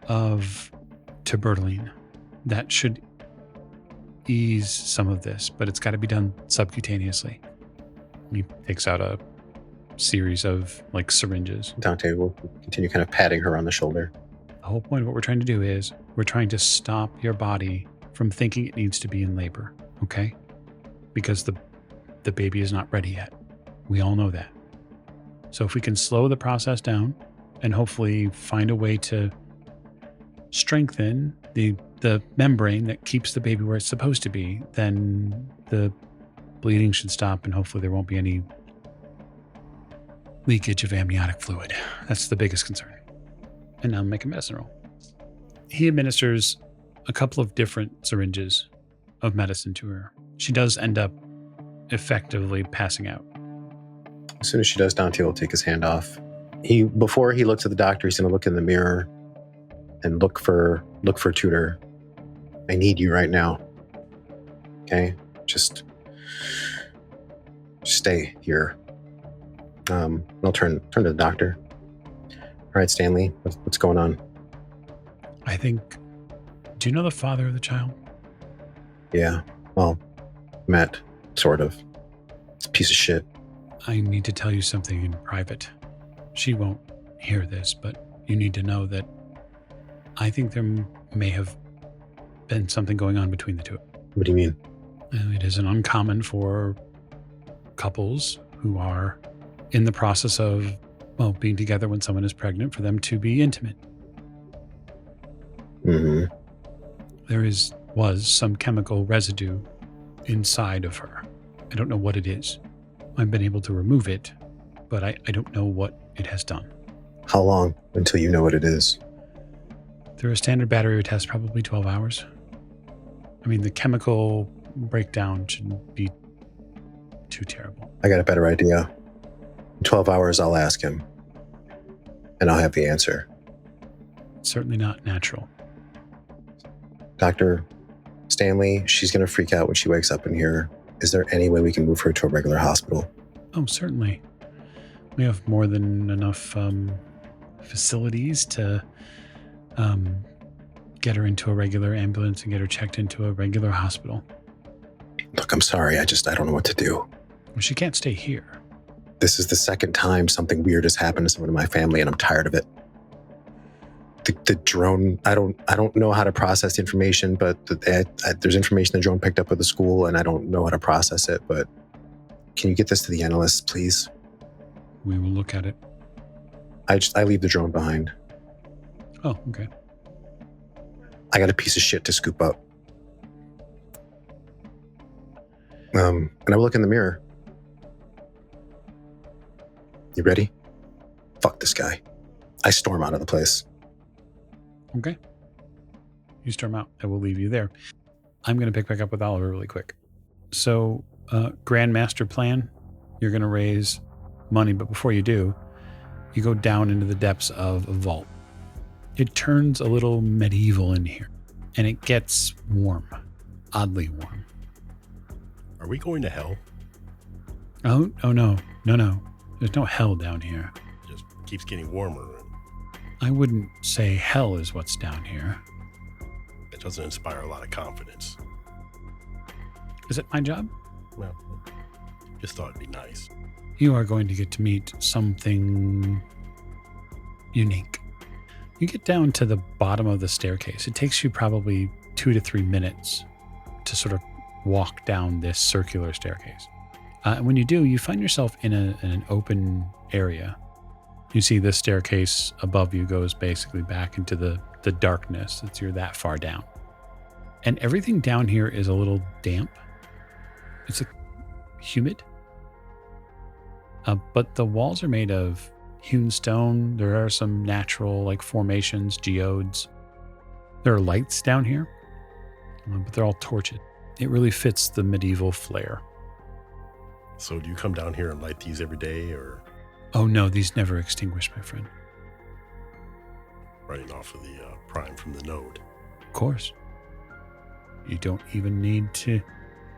A: of terbutaline. That should ease some of this, but it's got to be done subcutaneously. He takes out a series of like syringes.
C: Dante will continue kind of patting her on the shoulder.
A: The whole point of what we're trying to do is we're trying to stop your body from thinking it needs to be in labor, okay? Because the baby is not ready yet. We all know that. So if we can slow the process down and hopefully find a way to strengthen the membrane that keeps the baby where it's supposed to be, then the bleeding should stop and hopefully there won't be any leakage of amniotic fluid. That's the biggest concern. And now make a medicine roll. He administers a couple of different syringes of medicine to her. She does end up effectively passing out.
C: As soon as she does, Dante will take his hand off. Before he looks at the doctor, he's going to look in the mirror and look for Tudor. I need you right now. Okay? Just stay here. I'll turn to the doctor. All right, Stanley, what's going on?
A: I think... Do you know the father of the child?
C: Yeah, well, Matt, sort of. It's a piece of shit.
A: I need to tell you something in private. She won't hear this, but you need to know that I think there may have been something going on between the two.
C: What do you mean?
A: It isn't uncommon for couples who are in the process of, well, being together when someone is pregnant for them to be intimate.
C: Mm-hmm.
A: There was some chemical residue inside of her. I don't know what it is. I've been able to remove it, but I don't know what it has done.
C: How long until you know what it is?
A: Through a standard battery test, probably 12 hours. I mean, the chemical breakdown shouldn't be too terrible.
C: I got a better idea. In 12 hours, I'll ask him, and I'll have the answer.
A: It's certainly not natural.
C: Dr. Stanley, she's going to freak out when she wakes up in here. Is there any way we can move her to a regular hospital?
A: Oh, certainly. We have more than enough facilities to get her into a regular ambulance and get her checked into a regular hospital.
C: Look, I'm sorry. I don't know what to do.
A: Well, she can't stay here.
C: This is the second time something weird has happened to someone in my family, and I'm tired of it. The drone, I don't know how to process the information, but there's information the drone picked up at the school, and I don't know how to process it, but can you get this to the analysts, please?
A: We will look at it.
C: I leave the drone behind.
A: Oh, okay.
C: I got a piece of shit to scoop up. And I will look in the mirror. You ready? Fuck this guy. I storm out of the place.
A: Okay. You storm out. I will leave you there. I'm going to pick back up with Oliver really quick. So, grand master plan, you're going to raise money, but before you do, you go down into the depths of a vault. It turns a little medieval in here, and it gets warm, oddly warm.
D: Are we going to hell?
A: Oh no. There's no hell down here.
D: It just keeps getting warmer.
A: I wouldn't say hell is what's down here.
D: It doesn't inspire a lot of confidence.
A: Is it my job?
D: Well, just thought it'd be nice.
A: You are going to get to meet something unique. You get down to the bottom of the staircase. It takes you probably 2 to 3 minutes to sort of walk down this circular staircase. And when you do, you find yourself in an open area. You see the staircase above you goes basically back into the darkness. You're that far down. And everything down here is a little damp. It's humid. But the walls are made of hewn stone. There are some natural formations, geodes. There are lights down here, but they're all torches. It really fits the medieval flair.
D: So do you come down here and light these every day, or?
A: Oh no, these never extinguish, my friend.
D: Running off of the prime from the node.
A: Of course. You don't even need to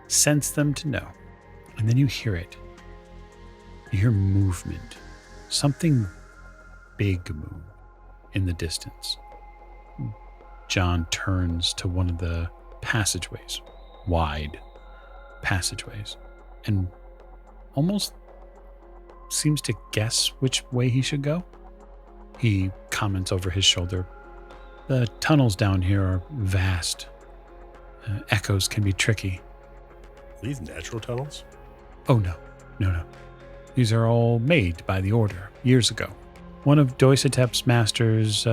A: sense them to know. And then you hear it. You hear movement. Something big move in the distance. John turns to one of the passageways, wide passageways, and almost seems to guess which way he should go. He comments over his shoulder, "The tunnels down here are vast. Echoes can be tricky."
D: These natural tunnels?
A: Oh, no. These are all made by the Order years ago. One of Doisatep's master's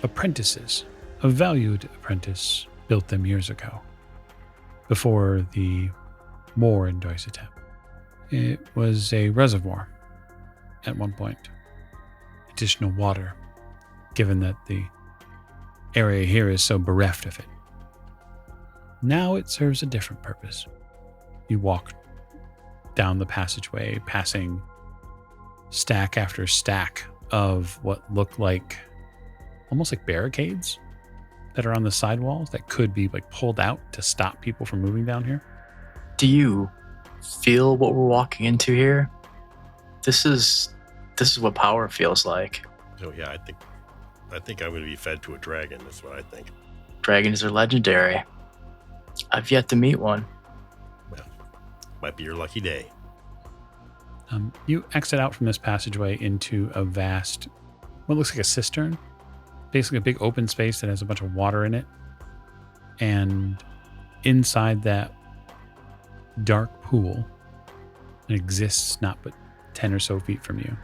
A: apprentices, a valued apprentice, built them years ago, before the war in Doisatep. It was a reservoir at one point. Additional water, given that the area here is so bereft of it. Now it serves a different purpose. You walk down the passageway, passing stack after stack of what look like almost like barricades that are on the sidewalls that could be pulled out to stop people from moving down here.
E: Do you feel what we're walking into here? This is what power feels like.
D: So yeah, I think I'm going to be fed to a dragon. That's what I think.
E: Dragons are legendary. I've yet to meet one.
D: Well, might be your lucky day.
A: You exit out from this passageway into a vast, what looks like a cistern. Basically a big open space that has a bunch of water in it. And inside that dark pool, it exists not but 10 or so feet from you.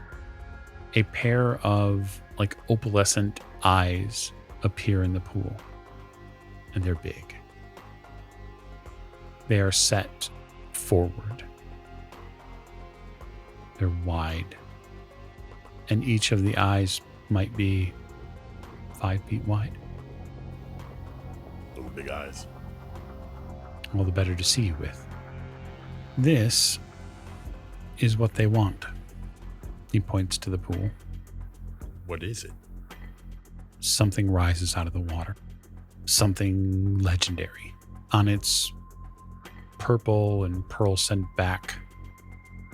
A: A pair of like opalescent eyes appear in the pool. And they're big. They are set forward. They're wide. And each of the eyes might be 5 feet wide.
D: Little big eyes.
A: All the better to see you with. This is what they want. He points to the pool.
D: What is it?
A: Something rises out of the water. Something legendary. On its purple and pearl scent back,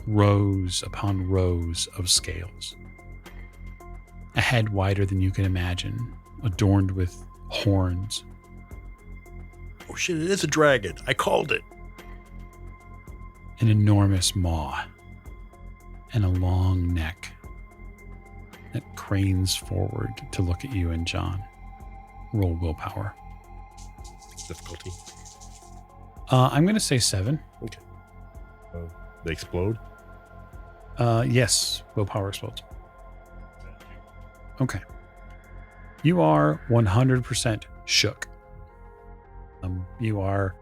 A: rows upon rows of scales. A head wider than you can imagine, adorned with horns.
D: Oh shit, it is a dragon. I called it.
A: An enormous maw. And a long neck that cranes forward to look at you and John. Roll willpower.
D: Difficulty.
A: I'm going to say 7.
D: Okay. They explode?
A: Yes, willpower explodes. Okay. You are 100% shook. You are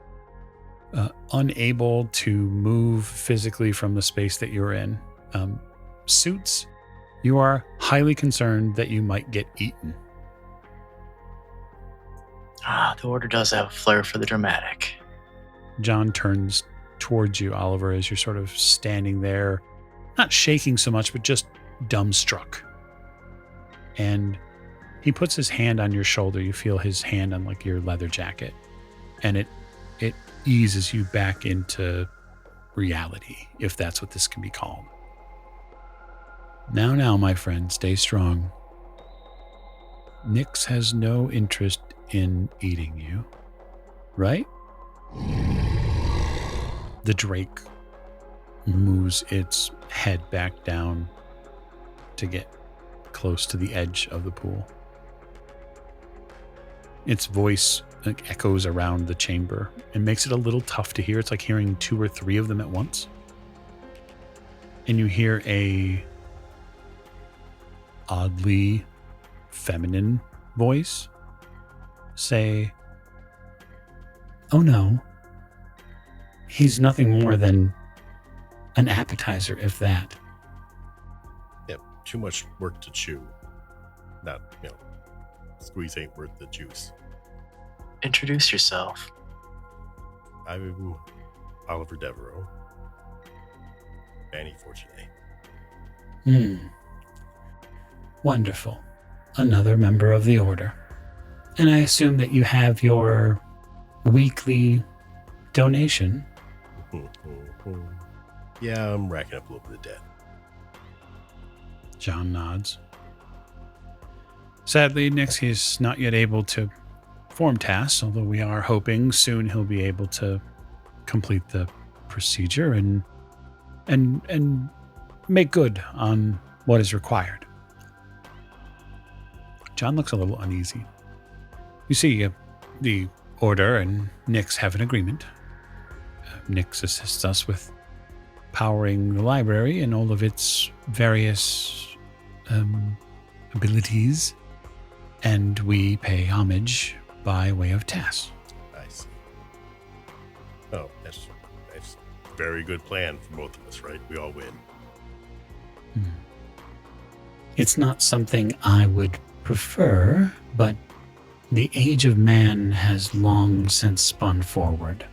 A: unable to move physically from the space that you're in. Suits, you are highly concerned that you might get eaten.
E: The order does have a flair for the dramatic.
A: John turns towards you, Oliver, as you're sort of standing there, not shaking so much, but just dumbstruck. And he puts his hand on your shoulder. You feel his hand on like your leather jacket. And it eases you back into reality, if that's what this can be called. Now, my friend, stay strong. Nyx has no interest in eating you, right? The drake moves its head back down to get close to the edge of the pool. Its voice echoes around the chamber and makes it a little tough to hear. It's like hearing 2 or 3 of them at once. And you hear a oddly feminine voice say, "Oh no, he's nothing more than an appetizer, if that."
D: Yep. Too much work to chew. Not, squeeze ain't worth the juice.
E: Introduce yourself.
D: I'm Oliver Devereaux. Fanny Fortuné.
A: Wonderful. Another member of the order. And I assume that you have your weekly donation.
D: Yeah, I'm racking up a little bit of debt.
A: John nods. Sadly, Nyx is not yet able to perform tasks, although we are hoping soon he'll be able to complete the procedure and make good on what is required. John looks a little uneasy. You see, the Order and Nyx have an agreement. Nyx assists us with powering the library and all of its various abilities, and we pay homage by way of tasks.
D: I see. Oh, that's a very good plan for both of us, right? We all win.
A: It's not something I would prefer, but the age of man has long since spun forward.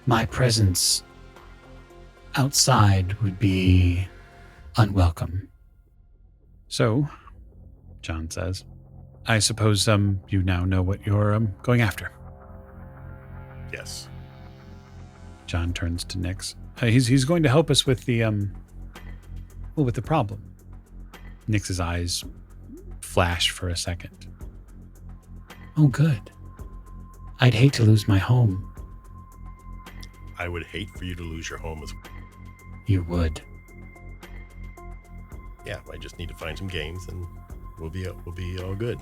A: My presence outside would be unwelcome. So, John says, I suppose you now know what you're going after.
D: Yes.
A: John turns to Nyx. He's going to help us with the with the problem. Nyx's eyes flash for a second. Oh, good. I'd hate to lose my home.
D: I would hate for you to lose your home as well.
A: You would.
D: Yeah, I just need to find some games and we'll be all good.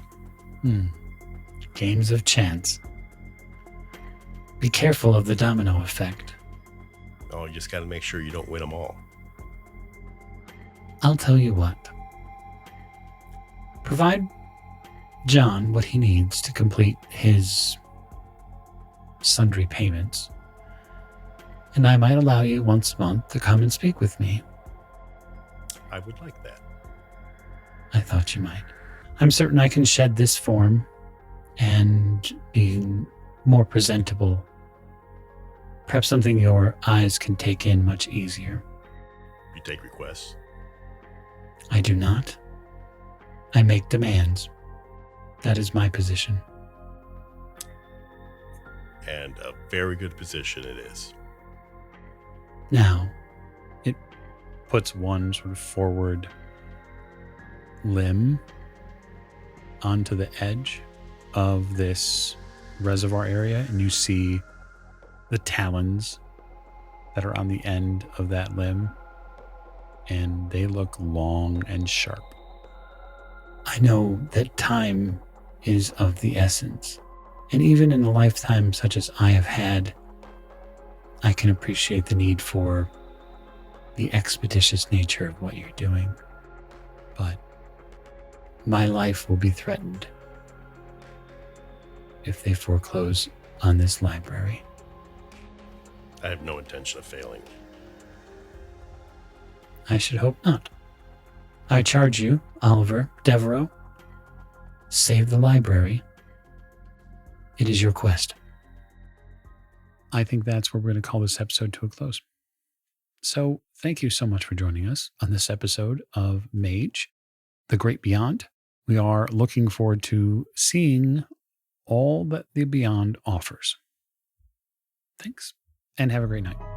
A: Games of chance. Be careful of the domino effect.
D: Oh, you just got to make sure you don't win them all.
A: I'll tell you what. Provide John what he needs to complete his sundry payments, and I might allow you once a month to come and speak with me.
D: I would like that.
A: I thought you might. I'm certain I can shed this form and be more presentable. Perhaps something your eyes can take in much easier.
D: You take requests.
A: I do not. I make demands. That is my position.
D: And a very good position it is.
A: Now, it puts one sort of forward limb onto the edge of this reservoir area, and you see the talons that are on the end of that limb, and they look long and sharp. I know that time is of the essence, and even in a lifetime such as I have had, I can appreciate the need for the expeditious nature of what you're doing. But my life will be threatened if they foreclose on this library.
D: I have no intention of failing.
A: I should hope not. I charge you, Oliver Devereaux, save the library. It is your quest. I think that's where we're going to call this episode to a close. So thank you so much for joining us on this episode of Mage, The Great Beyond. We are looking forward to seeing all that the Beyond offers. Thanks, and have a great night.